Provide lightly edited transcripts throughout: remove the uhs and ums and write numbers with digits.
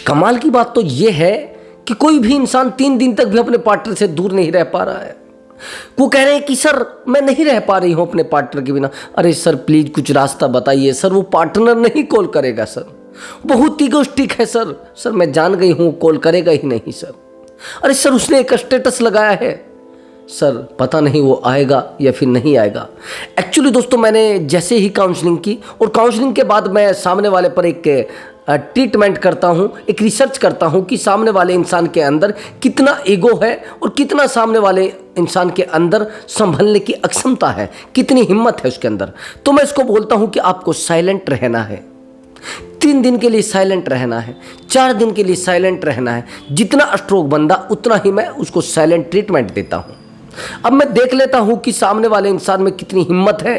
कमाल की बात तो ये है कि कोई भी इंसान 3 दिन तक भी अपने पार्टनर से दूर नहीं रह पा रहा है। वो कह रहे हैं कि सर मैं नहीं रह पा रही हूँ अपने पार्टनर के बिना। अरे सर प्लीज कुछ रास्ता बताइए। सर वो पार्टनर नहीं कॉल करेगा सर, बहुत ईगोइस्टिक है सर। सर मैं जान गई हूँ कॉल करेगा ही नहीं सर। अरे सर उसने एक स्टेटस लगाया है सर, पता नहीं वो आएगा या फिर नहीं आएगा। एक्चुअली दोस्तों मैंने जैसे ही काउंसलिंग की और काउंसलिंग के बाद मैं सामने वाले पर एक ट्रीटमेंट करता हूँ, एक रिसर्च करता हूँ कि सामने वाले इंसान के अंदर कितना ईगो है और कितना सामने वाले इंसान के अंदर संभलने की अक्षमता है, कितनी हिम्मत है उसके अंदर। तो मैं इसको बोलता हूँ कि आपको साइलेंट रहना है। 3 दिन के लिए साइलेंट रहना है, 4 दिन के लिए साइलेंट रहना है। जितना स्ट्रोंग बंदा उतना ही मैं उसको साइलेंट ट्रीटमेंट देता हूँ। अब मैं देख लेता हूँ कि सामने वाले इंसान में कितनी हिम्मत है,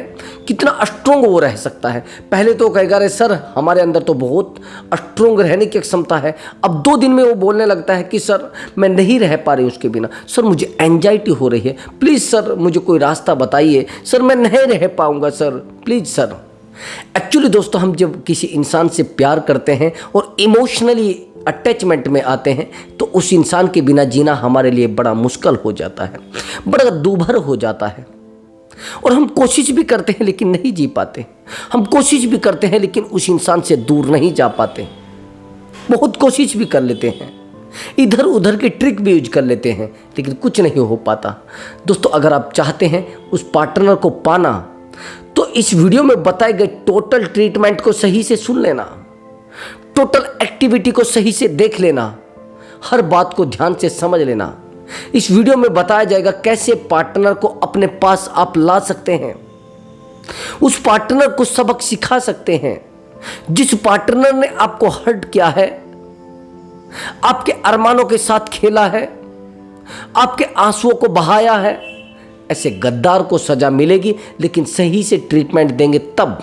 कितना स्ट्रोंग वो रह सकता है। पहले तो कहेगा अरे सर हमारे अंदर तो बहुत स्ट्रोंग रहने की क्षमता है। अब 2 दिन में वो बोलने लगता है कि सर मैं नहीं रह पा रही उसके बिना, सर मुझे एंजाइटी हो रही है, प्लीज़ सर मुझे कोई रास्ता बताइए, सर मैं नहीं रह पाऊँगा सर, प्लीज़ सर। एक्चुअली दोस्तों हम जब किसी इंसान से प्यार करते हैं और इमोशनली अटैचमेंट में आते हैं तो उस इंसान के बिना जीना हमारे लिए बड़ा मुश्किल हो जाता है, बड़ा दूभर हो जाता है। और हम कोशिश भी करते हैं लेकिन नहीं जी पाते। हम कोशिश भी करते हैं लेकिन उस इंसान से दूर नहीं जा पाते। बहुत कोशिश भी कर लेते हैं, इधर उधर के ट्रिक भी यूज कर लेते हैं लेकिन कुछ नहीं हो पाता। दोस्तों अगर आप चाहते हैं उस पार्टनर को पाना तो इस वीडियो में बताए गए टोटल ट्रीटमेंट को सही से सुन लेना, टोटल एक्टिविटी को सही से देख लेना, हर बात को ध्यान से समझ लेना। इस वीडियो में बताया जाएगा कैसे पार्टनर को अपने पास आप ला सकते हैं, उस पार्टनर को सबक सिखा सकते हैं जिस पार्टनर ने आपको हर्ट किया है, आपके अरमानों के साथ खेला है, आपके आंसुओं को बहाया है। ऐसे गद्दार को सजा मिलेगी लेकिन सही से ट्रीटमेंट देंगे तब,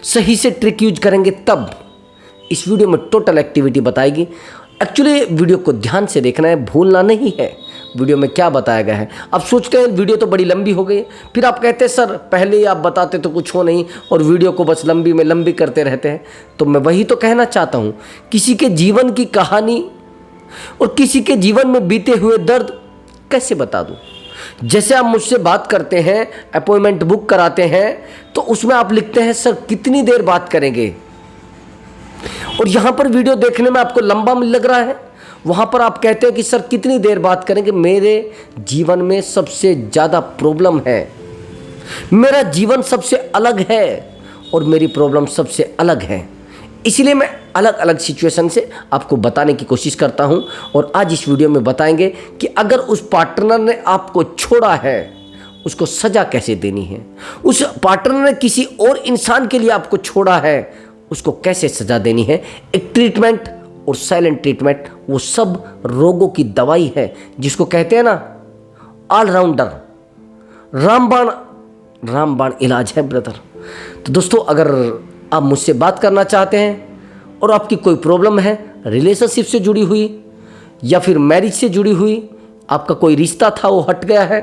सही से ट्रिक यूज करेंगे तब। इस वीडियो में टोटल एक्टिविटी बताएगी। एक्चुअली वीडियो को ध्यान से देखना है, भूलना नहीं है वीडियो में क्या बताया गया है। आप सोचते हैं वीडियो तो बड़ी लंबी हो गई, फिर आप कहते हैं सर पहले ही आप बताते तो कुछ हो नहीं और वीडियो को बस लंबी में लंबी करते रहते हैं। तो मैं वही तो कहना चाहता हूँ, किसी के जीवन की कहानी और किसी के जीवन में बीते हुए दर्द कैसे बता दूँ। जैसे आप मुझसे बात करते हैं, अपॉइंटमेंट बुक कराते हैं तो उसमें आप लिखते हैं सर कितनी देर बात करेंगे, और यहां पर वीडियो देखने में आपको लंबा लग रहा है, वहां पर आप कहते हैं कि सर कितनी देर बात करेंगे। मेरे जीवन में सबसे ज़्यादा प्रॉब्लम है, मेरा जीवन सबसे अलग है और मेरी प्रॉब्लम सबसे अलग है, इसलिए मैं अलग अलग सिचुएशन से आपको बताने की कोशिश करता हूं। और आज इस वीडियो में बताएंगे कि अगर उस पार्टनर ने आपको छोड़ा है उसको सज़ा कैसे देनी है, उस पार्टनर ने किसी और इंसान के लिए आपको छोड़ा है उसको कैसे सज़ा देनी है। एक ट्रीटमेंट और साइलेंट ट्रीटमेंट वो सब रोगों की दवाई है जिसको कहते हैं ना ऑलराउंडर, रामबाण इलाज है ब्रदर। तो दोस्तों अगर आप मुझसे बात करना चाहते हैं और आपकी कोई प्रॉब्लम है रिलेशनशिप से जुड़ी हुई या फिर मैरिज से जुड़ी हुई, आपका कोई रिश्ता था वो हट गया है,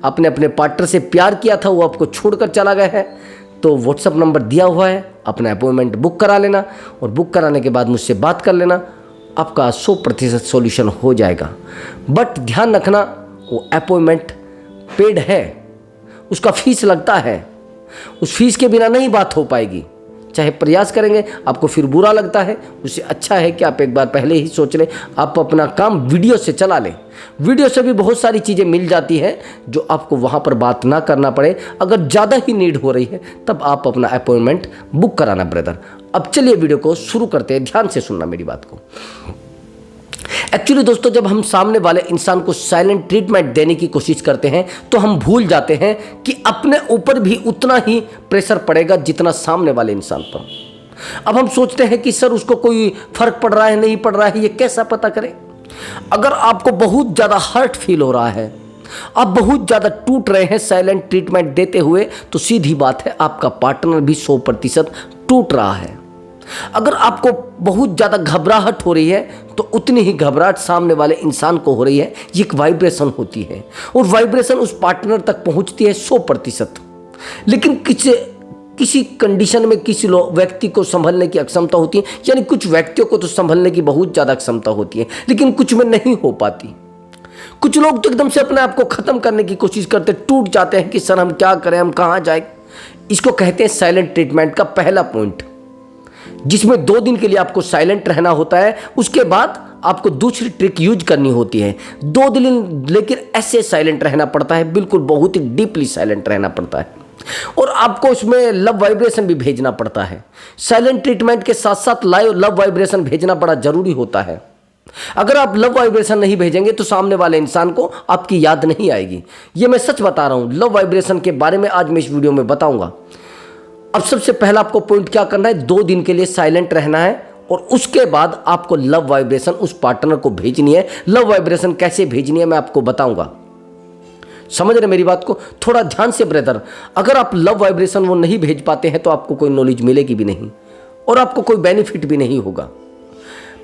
आपने अपने पार्टनर से प्यार किया था वो आपको छोड़कर चला गया है, तो व्हाट्सअप नंबर दिया हुआ है, अपना अपॉइंटमेंट बुक करा लेना और बुक कराने के बाद मुझसे बात कर लेना, आपका 100% सॉल्यूशन हो जाएगा। बट ध्यान रखना वो अपॉइंटमेंट पेड है, उसका फीस लगता है, उस फीस के बिना नहीं बात हो पाएगी। चाहे प्रयास करेंगे आपको फिर बुरा लगता है, उससे अच्छा है कि आप एक बार पहले ही सोच लें, आप अपना काम वीडियो से चला लें। वीडियो से भी बहुत सारी चीज़ें मिल जाती हैं जो आपको वहाँ पर बात ना करना पड़े। अगर ज़्यादा ही नीड हो रही है तब आप अपना अपॉइंटमेंट बुक कराना ब्रदर। अब चलिए वीडियो को शुरू करते हैं, ध्यान से सुनना मेरी बात को। एक्चुअली दोस्तों जब हम सामने वाले इंसान को साइलेंट ट्रीटमेंट देने की कोशिश करते हैं तो हम भूल जाते हैं कि अपने ऊपर भी उतना ही प्रेशर पड़ेगा जितना सामने वाले इंसान पर। अब हम सोचते हैं कि सर उसको कोई फर्क पड़ रहा है नहीं पड़ रहा है, ये कैसा पता करें। अगर आपको बहुत ज़्यादा हर्ट फील हो रहा है, आप बहुत ज़्यादा टूट रहे हैं साइलेंट ट्रीटमेंट देते हुए, तो सीधी बात है आपका पार्टनर भी 100% टूट रहा है। अगर आपको बहुत ज़्यादा घबराहट हो रही है तो उतनी ही घबराहट सामने वाले इंसान को हो रही है। ये एक वाइब्रेशन होती है और वाइब्रेशन उस पार्टनर तक पहुंचती है 100%। लेकिन किसी कंडीशन में किसी व्यक्ति को संभलने की अक्षमता होती है, यानी कुछ व्यक्तियों को तो संभलने की बहुत ज़्यादा क्षमता होती है, लेकिन कुछ में नहीं हो पाती। कुछ लोग तो एकदम से अपने आप को ख़त्म करने की कोशिश करते, टूट जाते हैं कि सर हम क्या करें, हम कहाँ जाए। इसको कहते हैं साइलेंट ट्रीटमेंट का पहला पॉइंट, जिसमें 2 दिन के लिए आपको साइलेंट रहना होता है। उसके बाद आपको दूसरी ट्रिक यूज करनी होती है। 2 दिन लेकिन ऐसे साइलेंट रहना पड़ता है, बिल्कुल बहुत ही डीपली साइलेंट रहना पड़ता है, और आपको उसमें लव वाइब्रेशन भी भेजना पड़ता है। साइलेंट ट्रीटमेंट के साथ साथ लाइव लव वाइब्रेशन भेजना बड़ा जरूरी होता है। अगर आप लव वाइब्रेशन नहीं भेजेंगे तो सामने वाले इंसान को आपकी याद नहीं आएगी। ये मैं सच बता रहा हूं, लव वाइब्रेशन के बारे में आज मैं इस वीडियो में बताऊंगा। अब सबसे पहला आपको पॉइंट क्या करना है, 2 दिन के लिए साइलेंट रहना है, और उसके बाद आपको लव वाइब्रेशन उस पार्टनर को भेजनी है। लव वाइब्रेशन कैसे भेजनी है मैं आपको बताऊंगा। समझ रहे मेरी बात को? थोड़ा ध्यान से ब्रदर, अगर आप लव वाइब्रेशन वो नहीं भेज पाते हैं तो आपको कोई नॉलेज मिलेगी भी नहीं और आपको कोई बेनिफिट भी नहीं होगा।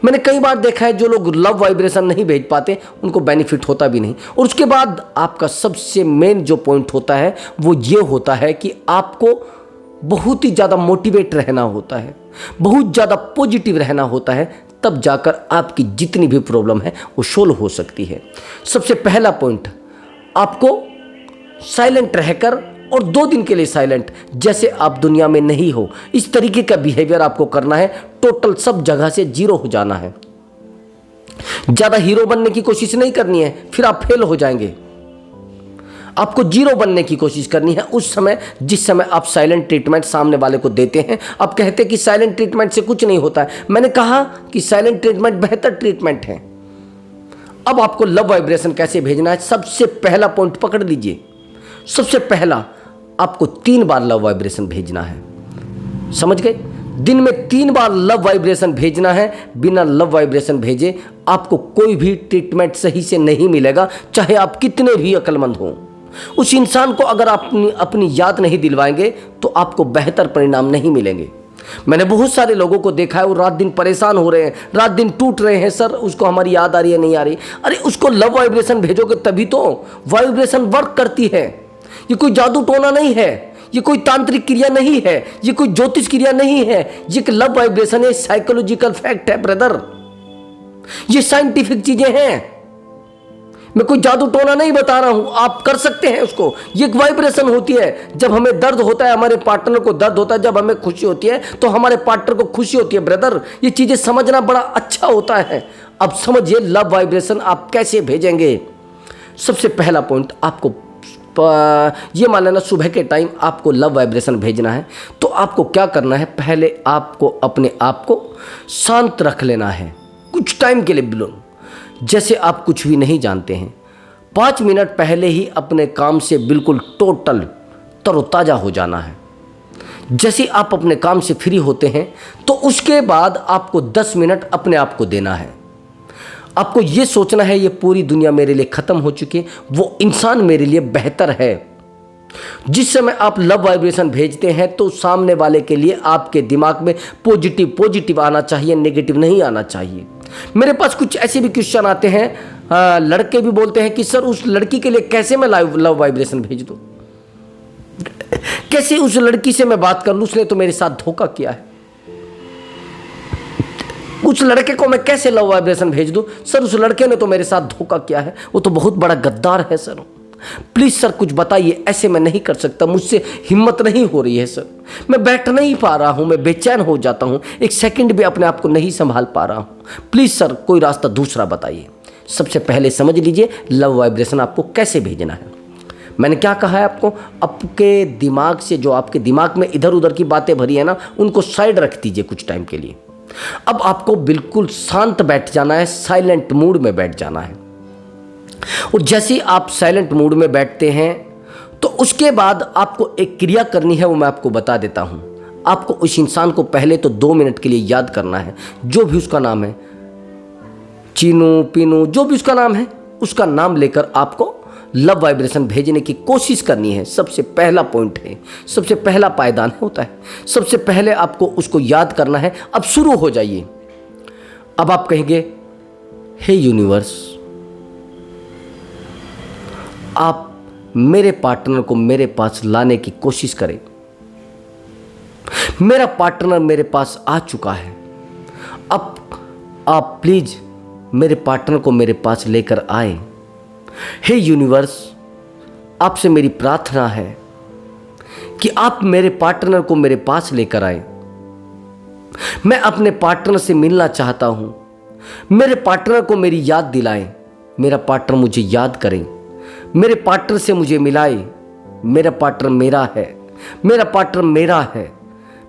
मैंने कई बार देखा है जो लोग लव वाइब्रेशन नहीं भेज पाते उनको बेनिफिट होता भी नहीं। और उसके बाद आपका सबसे मेन जो पॉइंट होता है वो ये होता है कि आपको बहुत ही ज़्यादा मोटिवेट रहना होता है, बहुत ज़्यादा पॉजिटिव रहना होता है, तब जाकर आपकी जितनी भी प्रॉब्लम है वो सोल्व हो सकती है। सबसे पहला पॉइंट, आपको साइलेंट रहकर, और 2 दिन के लिए साइलेंट, जैसे आप दुनिया में नहीं हो, इस तरीके का बिहेवियर आपको करना है। टोटल सब जगह से जीरो हो जाना है। ज़्यादा हीरो बनने की कोशिश नहीं करनी है, फिर आप फेल हो जाएंगे। आपको जीरो बनने की कोशिश करनी है उस समय जिस समय आप साइलेंट ट्रीटमेंट सामने वाले को देते हैं। आप कहते हैं कि साइलेंट ट्रीटमेंट से कुछ नहीं होता है। मैंने कहा कि साइलेंट ट्रीटमेंट बेहतर ट्रीटमेंट है। अब आपको लव वाइब्रेशन कैसे भेजना है, सबसे पहला पॉइंट पकड़ लीजिए। सबसे पहला, आपको 3 बार लव वाइब्रेशन भेजना है। समझ गए? दिन में 3 बार लव वाइब्रेशन भेजना है। बिना लव वाइब्रेशन भेजे आपको कोई भी ट्रीटमेंट सही से नहीं मिलेगा, चाहे आप कितने भी अक्लमंद हों। उस इंसान को अगर आप अपनी याद नहीं दिलवाएंगे तो आपको बेहतर परिणाम नहीं मिलेंगे। मैंने बहुत सारे लोगों को देखा है, वो रात दिन परेशान हो रहे हैं, रात दिन टूट रहे हैं, सर उसको हमारी याद आ रही है, नहीं आ रही। अरे उसको लव वाइब्रेशन भेजोगे तभी तो वाइब्रेशन वर्क करती है। ये कोई जादू टोना नहीं है, ये कोई तांत्रिक क्रिया नहीं है, ये कोई ज्योतिष क्रिया नहीं है, ये एक लव वाइब्रेशन है, साइकोलॉजिकल फैक्ट है ब्रदर। ये साइंटिफिक चीजें हैं, मैं कोई जादू टोना नहीं बता रहा हूं, आप कर सकते हैं उसको। ये एक वाइब्रेशन होती है। जब हमें दर्द होता है हमारे पार्टनर को दर्द होता है, जब हमें खुशी होती है तो हमारे पार्टनर को खुशी होती है ब्रदर। ये चीजें समझना बड़ा अच्छा होता है। अब समझिए लव वाइब्रेशन आप कैसे भेजेंगे। सबसे पहला पॉइंट, आपको ये मान लेना सुबह के टाइम आपको लव वाइब्रेशन भेजना है, तो आपको क्या करना है, पहले आपको अपने आप को शांत रख लेना है कुछ टाइम के लिए। बिल्कुल जैसे आप कुछ भी नहीं जानते हैं। 5 मिनट पहले ही अपने काम से बिल्कुल टोटल तरोताज़ा हो जाना है। जैसे आप अपने काम से फ्री होते हैं तो उसके बाद आपको 10 मिनट अपने आप को देना है। आपको ये सोचना है ये पूरी दुनिया मेरे लिए ख़त्म हो चुकी है, वो इंसान मेरे लिए बेहतर है। जिस समय आप लव वाइब्रेशन भेजते हैं तो सामने वाले के लिए आपके दिमाग में पॉजिटिव आना चाहिए, नेगेटिव नहीं आना चाहिए। मेरे पास कुछ ऐसे भी क्वेश्चन आते हैं, लड़के भी बोलते हैं कि सर उस लड़की के लिए कैसे मैं लव वाइब्रेशन भेज दूं, कैसे उस लड़की से मैं बात कर लूं, उसने तो मेरे साथ धोखा किया है। उस लड़के को मैं कैसे लव वाइब्रेशन भेज दूं, सर उस लड़के ने तो मेरे साथ धोखा किया है, वो तो बहुत बड़ा गद्दार है सर, प्लीज़ सर कुछ बताइए, ऐसे मैं नहीं कर सकता, मुझसे हिम्मत नहीं हो रही है सर, मैं बैठ नहीं पा रहा हूँ, मैं बेचैन हो जाता हूँ, एक सेकंड भी अपने आप को नहीं संभाल पा रहा हूँ, प्लीज़ सर कोई रास्ता दूसरा बताइए। सबसे पहले समझ लीजिए लव वाइब्रेशन आपको कैसे भेजना है। मैंने क्या कहा है आपको, आपके दिमाग से जो आपके दिमाग में इधर उधर की बातें भरी है ना, उनको साइड रख दीजिए कुछ टाइम के लिए। अब आपको बिल्कुल शांत बैठ जाना है, साइलेंट मूड में बैठ जाना है। और जैसे ही आप साइलेंट मूड में बैठते हैं तो उसके बाद आपको एक क्रिया करनी है, वो मैं आपको बता देता हूं। आपको उस इंसान को पहले तो 2 मिनट के लिए याद करना है, जो भी उसका नाम है, चीनू पीनू जो भी उसका नाम है, उसका नाम लेकर आपको लव वाइब्रेशन भेजने की कोशिश करनी है। सबसे पहला पॉइंट है, सबसे पहला पायदान होता है। सबसे पहले आपको उसको याद करना है। अब शुरू हो जाइए। अब आप कहेंगे हे यूनिवर्स, आप मेरे पार्टनर को मेरे पास लाने की कोशिश करें। मेरा पार्टनर मेरे पास आ चुका है। अब आप प्लीज मेरे पार्टनर को मेरे पास लेकर आए। हे यूनिवर्स, आपसे मेरी प्रार्थना है कि आप मेरे पार्टनर को मेरे पास लेकर आए। मैं अपने पार्टनर से मिलना चाहता हूं। मेरे पार्टनर को मेरी याद दिलाएं। मेरा पार्टनर मुझे याद करें। मेरे पार्टनर से मुझे मिलाए। मेरा पार्टनर मेरा है। मेरा पार्टनर मेरा है।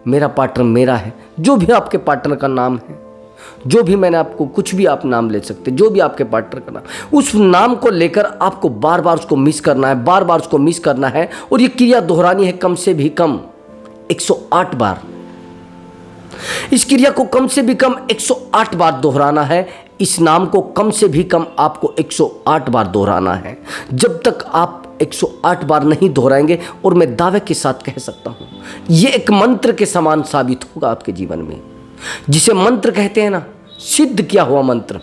मेरा पार्टनर मेरा है। जो भी आपके पार्टनर का नाम है, जो भी मैंने आपको, कुछ भी आप नाम ले सकते, जो भी आपके पार्टनर का नाम, उस नाम को लेकर आपको बार बार उसको मिस करना है, बार बार उसको मिस करना है। और ये क्रिया दोहरानी है कम से भी कम 108 बार। इस क्रिया को कम से भी कम 108 बार दोहराना है। इस नाम को कम से भी कम आपको 108 बार दोहराना है। जब तक आप 108 बार नहीं दोहराएंगे, और मैं दावे के साथ कह सकता हूं, यह एक मंत्र के समान साबित होगा आपके जीवन में। जिसे मंत्र कहते हैं ना, सिद्ध किया हुआ मंत्र।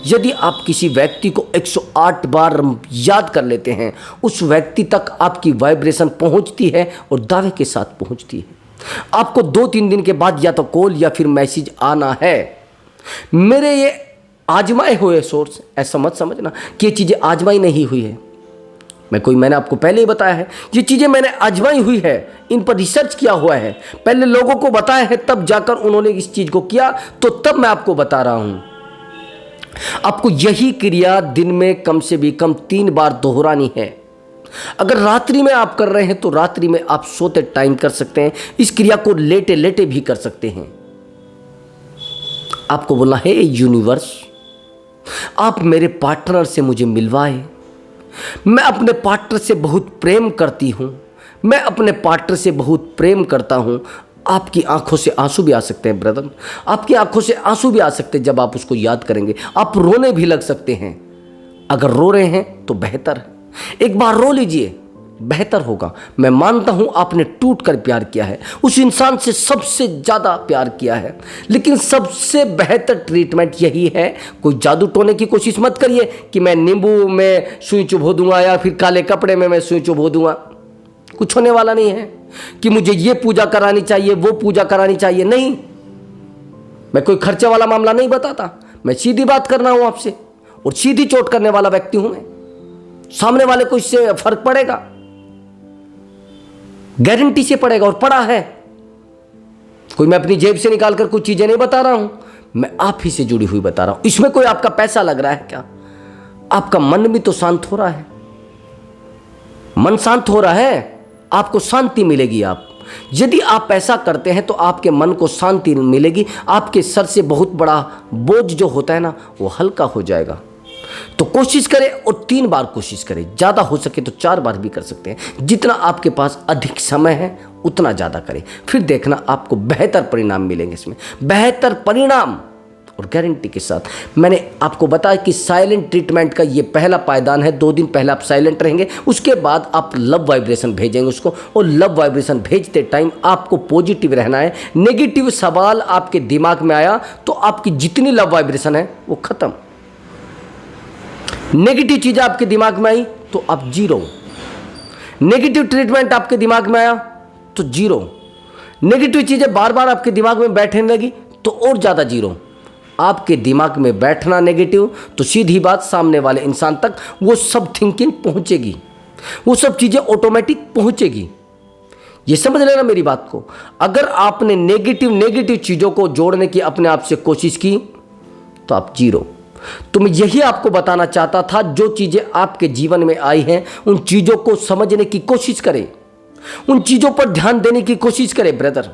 यदि आप किसी व्यक्ति को 108 बार याद कर लेते हैं, उस व्यक्ति तक आपकी वाइब्रेशन पहुंचती है और दावे के साथ पहुंचती है। आपको 2-3 दिन के बाद या तो कॉल या फिर मैसेज आना है। मेरे ये आजमाए हुए सोर्स, ऐसा मत समझना कि ये चीज़ें आजमाई नहीं हुई है। मैंने आपको पहले ही बताया है, ये चीज़ें मैंने आजमाई हुई है, इन पर रिसर्च किया हुआ है, पहले लोगों को बताया है, तब जाकर उन्होंने इस चीज़ को किया, तो तब मैं आपको बता रहा हूं। आपको यही क्रिया दिन में कम से भी कम 3 बार दोहरानी है। अगर रात्रि में आप कर रहे हैं तो रात्रि में आप सोते टाइम कर सकते हैं। इस क्रिया को लेटे लेटे भी कर सकते हैं। आपको बोलना है, यूनिवर्स, आप मेरे पार्टनर से मुझे मिलवाए। मैं अपने पार्टनर से बहुत प्रेम करती हूं। मैं अपने पार्टनर से बहुत प्रेम करता हूं। आपकी आंखों से आंसू भी आ सकते हैं ब्रदर, आपकी आंखों से आंसू भी आ सकते हैं जब आप उसको याद करेंगे। आप रोने भी लग सकते हैं। अगर रो रहे हैं तो बेहतर है, एक बार रो लीजिए, बेहतर होगा। मैं मानता हूं आपने टूट कर प्यार किया है, उस इंसान से सबसे ज़्यादा प्यार किया है, लेकिन सबसे बेहतर ट्रीटमेंट यही है। कोई जादू टोने की कोशिश मत करिए कि मैं नींबू में सुई चुभो दूंगा या फिर काले कपड़े में मैं सुई चुभो दूंगा। कुछ होने वाला नहीं है कि मुझे ये पूजा करानी चाहिए, वो पूजा करानी चाहिए। नहीं, मैं कोई खर्चे वाला मामला नहीं बताता। मैं सीधी बात करना हूं आपसे, और सीधी चोट करने वाला व्यक्ति हूं मैं। सामने वाले को इससे फर्क पड़ेगा, गारंटी से पड़ेगा, और पड़ा है। कोई मैं अपनी जेब से निकालकर कुछ चीजें नहीं बता रहा हूं, मैं आप ही से जुड़ी हुई बता रहा हूं। इसमें कोई आपका पैसा लग रहा है क्या? आपका मन भी तो शांत हो रहा है। मन शांत हो रहा है, आपको शांति मिलेगी। आप यदि आप ऐसा करते हैं तो आपके मन को शांति मिलेगी। आपके सर से बहुत बड़ा बोझ जो होता है ना, वो हल्का हो जाएगा। तो कोशिश करें, और 3 बार कोशिश करें। ज़्यादा हो सके तो 4 बार भी कर सकते हैं। जितना आपके पास अधिक समय है उतना ज़्यादा करें, फिर देखना आपको बेहतर परिणाम मिलेंगे। इसमें बेहतर परिणाम और गारंटी के साथ। मैंने आपको बताया कि साइलेंट ट्रीटमेंट का ये पहला पायदान है। 2 दिन पहले आप साइलेंट रहेंगे, उसके बाद आप लव वाइब्रेशन भेजेंगे उसको, और लव वाइब्रेशन भेजते टाइम आपको पॉजिटिव रहना है। नेगेटिव सवाल आपके दिमाग में आया तो आपकी जितनी लव वाइब्रेशन है वो खत्म। नेगेटिव चीज़ें आपके दिमाग में आई तो आप 0। नेगेटिव ट्रीटमेंट आपके दिमाग में आया तो 0। नेगेटिव चीज़ें बार बार आपके दिमाग में बैठने लगी तो और ज़्यादा 0। आपके दिमाग में बैठना नेगेटिव, तो सीधी बात सामने वाले इंसान तक वो सब थिंकिंग पहुंचेगी, वो सब चीज़ें ऑटोमेटिक पहुंचेगी। ये समझ लेना मेरी बात को। अगर आपने नेगेटिव चीज़ों को जोड़ने की अपने आप से कोशिश की तो आप 0। तो मैं यही आपको बताना चाहता था, जो चीज़ें आपके जीवन में आई हैं उन चीज़ों को समझने की कोशिश करें, उन चीज़ों पर ध्यान देने की कोशिश करें ब्रदर।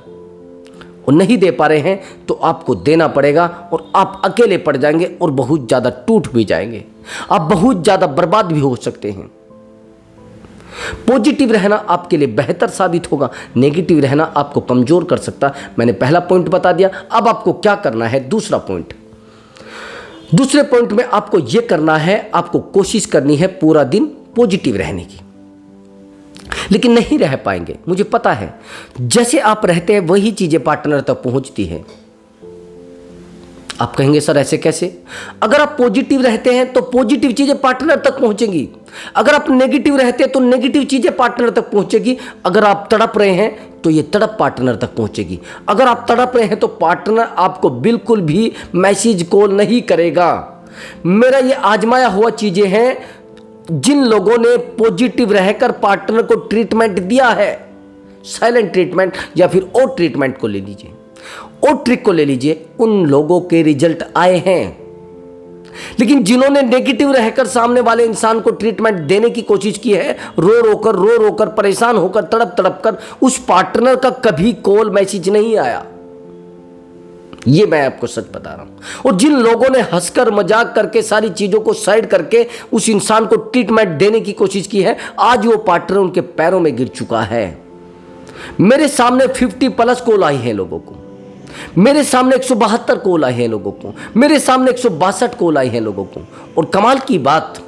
और नहीं दे पा रहे हैं तो आपको देना पड़ेगा, और आप अकेले पड़ जाएंगे और बहुत ज़्यादा टूट भी जाएंगे। आप बहुत ज़्यादा बर्बाद भी हो सकते हैं। पॉजिटिव रहना आपके लिए बेहतर साबित होगा, नेगेटिव रहना आपको कमज़ोर कर सकता है। मैंने पहला पॉइंट बता दिया। अब आपको क्या करना है, दूसरा पॉइंट। दूसरे पॉइंट में आपको यह करना है, आपको कोशिश करनी है पूरा दिन पॉजिटिव रहने की, लेकिन नहीं रह पाएंगे, मुझे पता है। जैसे आप रहते हैं वही चीजें पार्टनर तक पहुंचती है। आप कहेंगे सर ऐसे कैसे? अगर आप पॉजिटिव रहते हैं तो पॉजिटिव चीजें पार्टनर तक पहुंचेंगी। अगर आप नेगेटिव रहते हैं तो नेगेटिव चीजें पार्टनर तक पहुंचेगी। अगर आप तड़प रहे हैं तो ये तड़प पार्टनर तक पहुंचेगी। अगर आप तड़प रहे हैं तो पार्टनर आपको बिल्कुल भी मैसेज कॉल नहीं करेगा। मेरा ये आजमाया हुआ चीजें हैं। जिन लोगों ने पॉजिटिव रहकर पार्टनर को ट्रीटमेंट दिया है, साइलेंट ट्रीटमेंट या फिर ओ ट्रीटमेंट को ले लीजिए, ओ ट्रिक को ले लीजिए, उन लोगों के रिजल्ट आए हैं। लेकिन जिन्होंने नेगेटिव रहकर सामने वाले इंसान को ट्रीटमेंट देने की कोशिश की है, रो रो कर परेशान होकर तड़प तड़प कर, उस पार्टनर का कभी कॉल मैसेज नहीं आया। ये मैं आपको सच बता रहा हूं। और जिन लोगों ने हंसकर मजाक करके सारी चीजों को साइड करके उस इंसान को ट्रीटमेंट देने की कोशिश की है, आज वो पार्टनर उनके पैरों में गिर चुका है। मेरे सामने 50+ कॉल आई है लोगों को, मेरे सामने 172 कॉल आए हैं लोगों को, मेरे सामने 162 कॉल आए हैं लोगों को। और कमाल की बात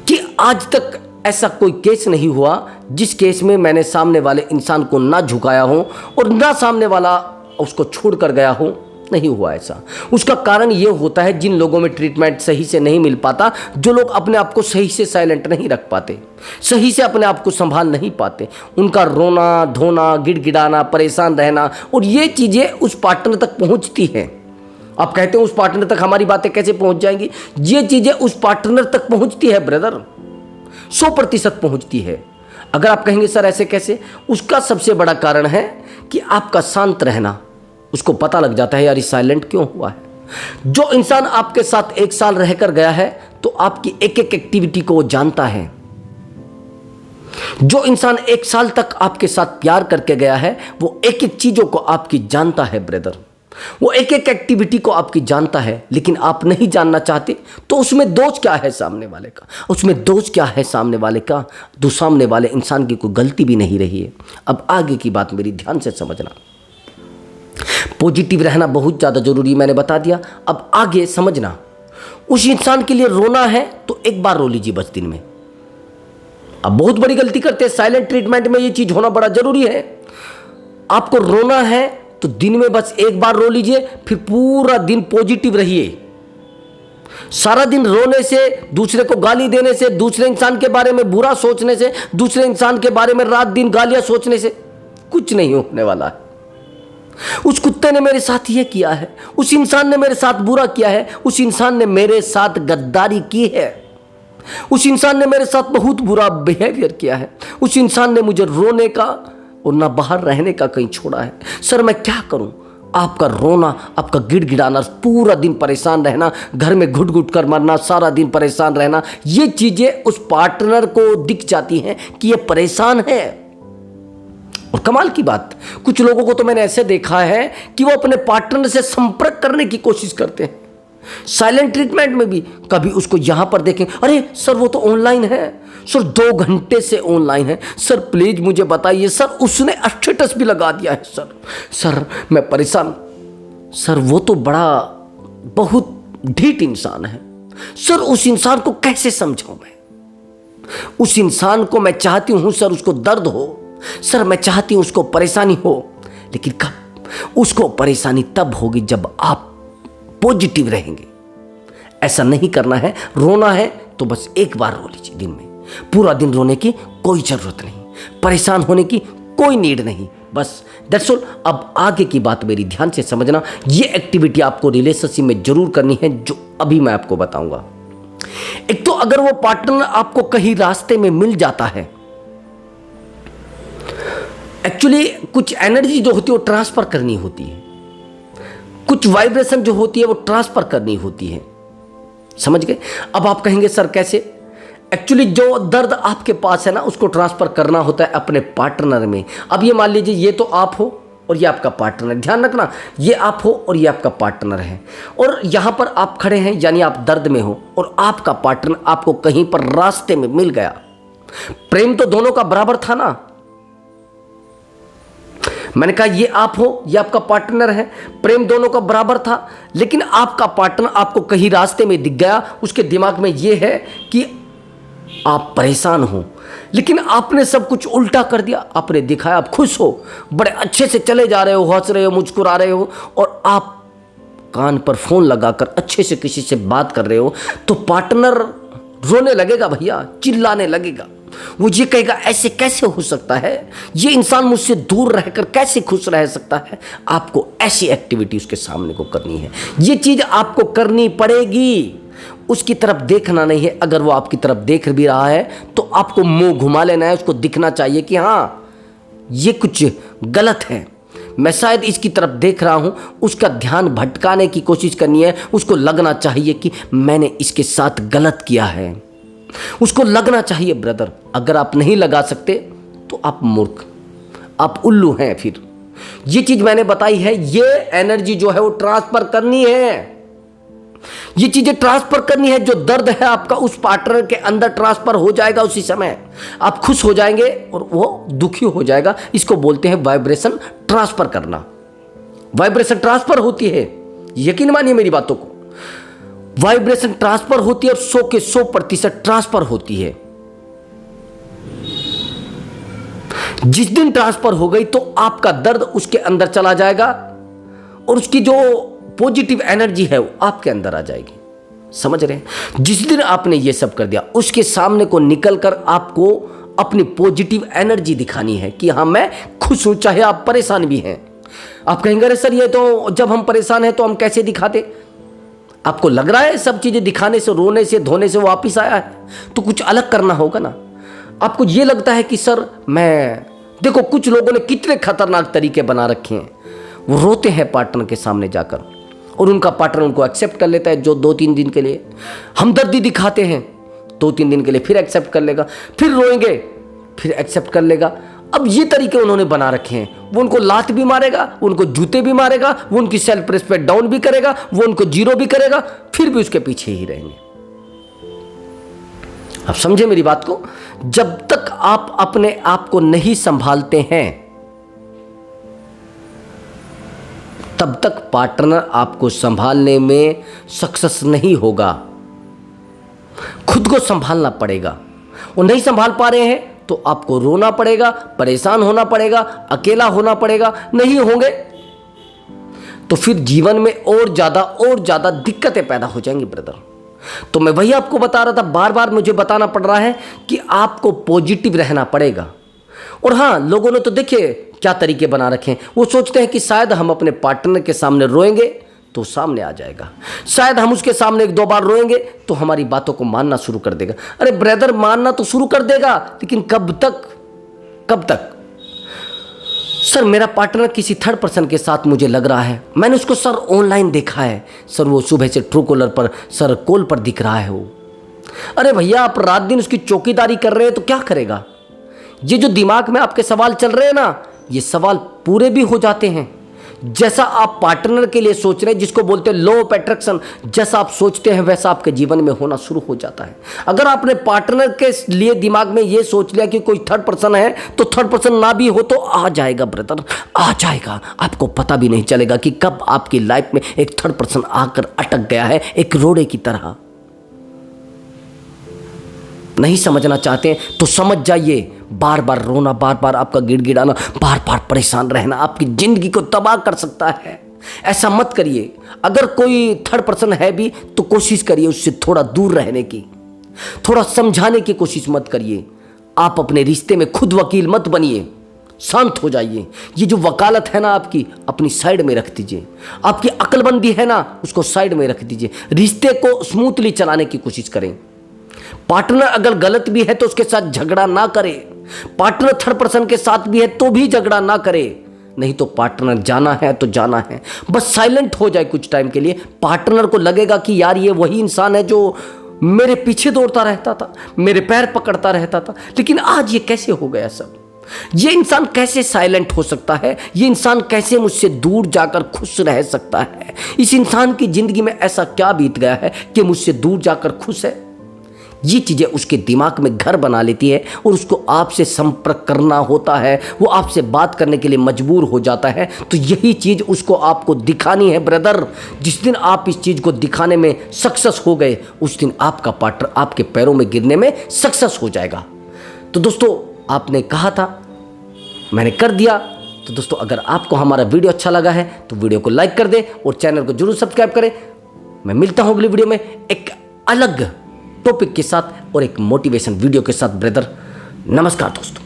कि आज तक ऐसा कोई केस नहीं हुआ जिस केस में मैंने सामने वाले इंसान को ना झुकाया हो और ना सामने वाला उसको छोड़कर गया हो। नहीं हुआ ऐसा। उसका कारण यह होता है जिन लोगों में ट्रीटमेंट सही से नहीं मिल पाता, जो लोग अपने आप को सही से साइलेंट नहीं रख पाते, सही से अपने आप को संभाल नहीं पाते, उनका रोना धोना, गिड़गिड़ाना, परेशान रहना, और ये चीज़ें उस पार्टनर तक पहुंचती हैं। आप कहते हैं उस पार्टनर तक हमारी बातें कैसे पहुंच जाएंगी? ये चीज़ें उस पार्टनर तक पहुंचती है ब्रदर, 100% पहुंचती है। अगर आप कहेंगे सर ऐसे कैसे, उसका सबसे बड़ा कारण है कि आपका शांत रहना। उसको पता लग जाता है यार ये साइलेंट क्यों हुआ है। जो इंसान आपके साथ 1 साल रहकर गया है तो आपकी एक एक एक्टिविटी को वो जानता है। जो इंसान 1 साल तक आपके साथ प्यार करके गया है वो एक एक चीजों को आपकी जानता है ब्रदर, वो एक एक एक्टिविटी को आपकी जानता है। लेकिन आप नहीं जानना चाहते तो उसमें दोष क्या है सामने वाले का? उसमें दोष क्या है सामने वाले का? तो सामने वाले इंसान की कोई गलती भी नहीं रही है। अब आगे की बात मेरी ध्यान से समझना। पॉजिटिव रहना बहुत ज़्यादा जरूरी, मैंने बता दिया। अब आगे समझना, उस इंसान के लिए रोना है तो एक बार रो लीजिए बस दिन में। अब बहुत बड़ी गलती करते हैं, साइलेंट ट्रीटमेंट में ये चीज होना बड़ा जरूरी है। आपको रोना है तो दिन में बस एक बार रो लीजिए, फिर पूरा दिन पॉजिटिव रहिए। सारा दिन रोने से, दूसरे को गाली देने से, दूसरे इंसान के बारे में बुरा सोचने से, दूसरे इंसान के बारे में रात दिन गालियां सोचने से कुछ नहीं होने वाला है। उस कुत्ते ने मेरे साथ ये किया है, उस इंसान ने मेरे साथ बुरा किया है, उस इंसान ने मेरे साथ गद्दारी की है, उस इंसान ने मेरे साथ बहुत बुरा बिहेवियर किया है, उस इंसान ने मुझे रोने का और ना बाहर रहने का कहीं छोड़ा है। सर मैं क्या करूं? आपका रोना, आपका गिड़गिड़ाना, पूरा दिन परेशान रहना, घर में घुट घुट कर मरना, सारा दिन परेशान रहना, ये चीजें उस पार्टनर को दिख जाती हैं कि ये परेशान है। और कमाल की बात, कुछ लोगों को तो मैंने ऐसे देखा है कि वो अपने पार्टनर से संपर्क करने की कोशिश करते हैं साइलेंट ट्रीटमेंट में भी। कभी उसको यहां पर देखें, अरे सर वो तो ऑनलाइन है, सर 2 घंटे से ऑनलाइन है, सर प्लीज मुझे बताइए, सर उसने स्टेटस भी लगा दिया है, सर मैं परेशान, सर वो तो बड़ा बहुत ढीठ इंसान है, सर उस इंसान को कैसे समझाऊं मैं? उस इंसान को मैं चाहती हूं सर उसको दर्द हो, सर मैं चाहती हूं उसको परेशानी हो, लेकिन कब? उसको परेशानी तब होगी जब आप पॉजिटिव रहेंगे। ऐसा नहीं करना है। रोना है तो बस एक बार रो लीजिए दिन में, पूरा दिन रोने की कोई जरूरत नहीं, परेशान होने की कोई नीड नहीं, बस दैट्स ऑल। अब आगे की बात मेरी ध्यान से समझना। ये एक्टिविटी आपको रिलेशनशिप में जरूर करनी है जो अभी मैं आपको बताऊंगा। एक तो अगर वो पार्टनर आपको कहीं रास्ते में मिल जाता है, एक्चुअली कुछ एनर्जी जो होती है वो ट्रांसफर करनी होती है, कुछ वाइब्रेशन जो होती है वो ट्रांसफर करनी होती है, समझ गए? अब आप कहेंगे सर कैसे? एक्चुअली जो दर्द आपके पास है ना उसको ट्रांसफर करना होता है अपने पार्टनर में। अब ये मान लीजिए ये तो आप हो और ये आपका पार्टनर, ध्यान रखना, ये आप हो और ये आपका पार्टनर है, और यहां पर आप खड़े हैं यानी आप दर्द में हो और आपका पार्टनर आपको कहीं पर रास्ते में मिल गया। प्रेम तो दोनों का बराबर था ना। मैंने कहा ये आप हो, ये आपका पार्टनर है, प्रेम दोनों का बराबर था, लेकिन आपका पार्टनर आपको कहीं रास्ते में दिख गया। उसके दिमाग में ये है कि आप परेशान हो, लेकिन आपने सब कुछ उल्टा कर दिया। आपने दिखाया आप खुश हो, बड़े अच्छे से चले जा रहे हो, हंस रहे हो, मुस्कुरा रहे हो, और आप कान पर फोन लगाकर अच्छे से किसी से बात कर रहे हो, तो पार्टनर रोने लगेगा भैया, चिल्लाने लगेगा, वो ये कहेगा ऐसे कैसे हो सकता है, ये इंसान मुझसे दूर रहकर कैसे खुश रह सकता है। आपको ऐसी एक्टिविटी उसके सामने को करनी है, ये चीज आपको करनी पड़ेगी। उसकी तरफ देखना नहीं है, अगर वो आपकी तरफ देख भी रहा है तो आपको मुंह घुमा लेना है, उसको दिखना चाहिए कि हाँ ये कुछ गलत है, मैं शायद इसकी तरफ देख रहा हूं, उसका ध्यान भटकाने की कोशिश करनी है। उसको लगना चाहिए कि मैंने इसके साथ गलत किया है, उसको लगना चाहिए ब्रदर। अगर आप नहीं लगा सकते तो आप मूर्ख, आप उल्लू हैं। फिर ये चीज मैंने बताई है, ये एनर्जी जो है वो ट्रांसफर करनी है, ये चीजें ट्रांसफर करनी है। जो दर्द है आपका उस पार्टनर के अंदर ट्रांसफर हो जाएगा, उसी समय आप खुश हो जाएंगे और वो दुखी हो जाएगा। इसको बोलते हैं वाइब्रेशन ट्रांसफर करना। वाइब्रेशन ट्रांसफर होती है, यकीन मानिए मेरी बातों को, वाइब्रेशन ट्रांसफर होती है और 100 के 100% ट्रांसफर होती है। जिस दिन ट्रांसफर हो गई तो आपका दर्द उसके अंदर चला जाएगा और उसकी जो पॉजिटिव एनर्जी है वो आपके अंदर आ जाएगी। समझ रहे हैं? जिस दिन आपने ये सब कर दिया, उसके सामने को निकलकर आपको अपनी पॉजिटिव एनर्जी दिखानी है कि हाँ मैं खुश हूं, चाहे आप परेशान भी हैं। आप कहेंगे अरे सर ये तो जब हम परेशान हैं तो हम कैसे दिखाते? आपको लग रहा है सब चीजें दिखाने से, रोने से, धोने से वापिस आया है, तो कुछ अलग करना होगा ना। आपको ये लगता है कि सर मैं, देखो कुछ लोगों ने कितने खतरनाक तरीके बना रखे हैं। वो रोते हैं पार्टनर के सामने जाकर और उनका पार्टनर उनको एक्सेप्ट कर लेता है, जो 2-3 दिन के लिए हमदर्दी दिखाते हैं, 2-3 दिन के लिए फिर एक्सेप्ट कर लेगा, फिर रोएंगे, फिर एक्सेप्ट कर लेगा। अब ये तरीके उन्होंने बना रखे हैं। वो उनको लात भी मारेगा, वो उनको जूते भी मारेगा, वो उनकी सेल्फ रिस्पेक्ट डाउन भी करेगा, वो उनको जीरो भी करेगा, फिर भी उसके पीछे ही रहेंगे। आप समझे मेरी बात को? जब तक आप अपने आप को नहीं संभालते हैं तब तक पार्टनर आपको संभालने में सक्सेस नहीं होगा। खुद को संभालना पड़ेगा। वो नहीं संभाल पा रहे हैं तो आपको रोना पड़ेगा, परेशान होना पड़ेगा, अकेला होना पड़ेगा। नहीं होंगे तो फिर जीवन में और ज्यादा दिक्कतें पैदा हो जाएंगी ब्रदर। तो मैं वही आपको बता रहा था, बार बार मुझे बताना पड़ रहा है कि आपको पॉजिटिव रहना पड़ेगा। और हाँ, लोगों ने तो देखिए क्या तरीके बना रखे हैं। वो सोचते हैं कि शायद हम अपने पार्टनर के सामने रोएंगे तो सामने आ जाएगा, शायद हम उसके सामने 1-2 बार रोएंगे तो हमारी बातों को मानना शुरू कर देगा। अरे ब्रदर, मानना तो शुरू कर देगा, लेकिन कब तक? सर मेरा पार्टनर किसी थर्ड पर्सन के साथ मुझे लग रहा है, मैंने उसको सर ऑनलाइन देखा है, सर वो सुबह से ट्रू कॉलर पर सर कॉल पर दिख रहा है वो। अरे भैया, आप रात दिन उसकी चौकीदारी कर रहे हैं तो क्या करेगा? ये जो दिमाग में आपके सवाल चल रहे हैं ना, ये सवाल पूरे भी हो जाते हैं। जैसा आप पार्टनर के लिए सोच रहे हैं, जिसको बोलते हैं लॉ ऑफ अट्रैक्शन, जैसा आप सोचते हैं वैसा आपके जीवन में होना शुरू हो जाता है। अगर आपने पार्टनर के लिए दिमाग में ये सोच लिया कि कोई थर्ड पर्सन है, तो थर्ड पर्सन ना भी हो तो आ जाएगा ब्रदर, आ जाएगा। आपको पता भी नहीं चलेगा कि कब आपकी लाइफ में एक थर्ड पर्सन आकर अटक गया है, एक रोड़े की तरह। नहीं समझना चाहते हैं तो समझ जाइए। बार बार रोना, बार बार आपका गिड़गिड़ाना, बार बार परेशान रहना आपकी जिंदगी को तबाह कर सकता है। ऐसा मत करिए। अगर कोई थर्ड पर्सन है भी तो कोशिश करिए उससे थोड़ा दूर रहने की, थोड़ा समझाने की कोशिश मत करिए। आप अपने रिश्ते में खुद वकील मत बनिए, शांत हो जाइए। ये जो वकालत है ना आपकी, अपनी साइड में रख दीजिए। आपकी अक्लमंदी है ना, उसको साइड में रख दीजिए। रिश्ते को स्मूथली चलाने की कोशिश करें। पार्टनर अगर गलत भी है तो उसके साथ झगड़ा ना करे। पार्टनर थर्ड पर्सन के साथ भी है तो भी झगड़ा ना करे। नहीं तो पार्टनर जाना है तो जाना है, बस साइलेंट हो जाए कुछ टाइम के लिए। पार्टनर को लगेगा कि यार ये वही इंसान है जो मेरे पीछे दौड़ता रहता था, मेरे पैर पकड़ता रहता था, लेकिन आज ये कैसे हो गया सब? ये इंसान कैसे साइलेंट हो सकता है? ये इंसान कैसे मुझसे दूर जाकर खुश रह सकता है? इस इंसान की जिंदगी में ऐसा क्या बीत गया है कि मुझसे दूर जाकर खुश है? ये चीज़ें उसके दिमाग में घर बना लेती है और उसको आपसे संपर्क करना होता है, वो आपसे बात करने के लिए मजबूर हो जाता है। तो यही चीज़ उसको आपको दिखानी है ब्रदर। जिस दिन आप इस चीज़ को दिखाने में सक्सेस हो गए, उस दिन आपका पार्टनर आपके पैरों में गिरने में सक्सेस हो जाएगा। तो दोस्तों, आपने कहा था, मैंने कर दिया। तो दोस्तों, अगर आपको हमारा वीडियो अच्छा लगा है तो वीडियो को लाइक कर दें और चैनल को जरूर सब्सक्राइब करें। मैं मिलता हूँ अगली वीडियो में एक अलग टॉपिक के साथ और एक मोटिवेशन वीडियो के साथ ब्रदर। नमस्कार दोस्तों।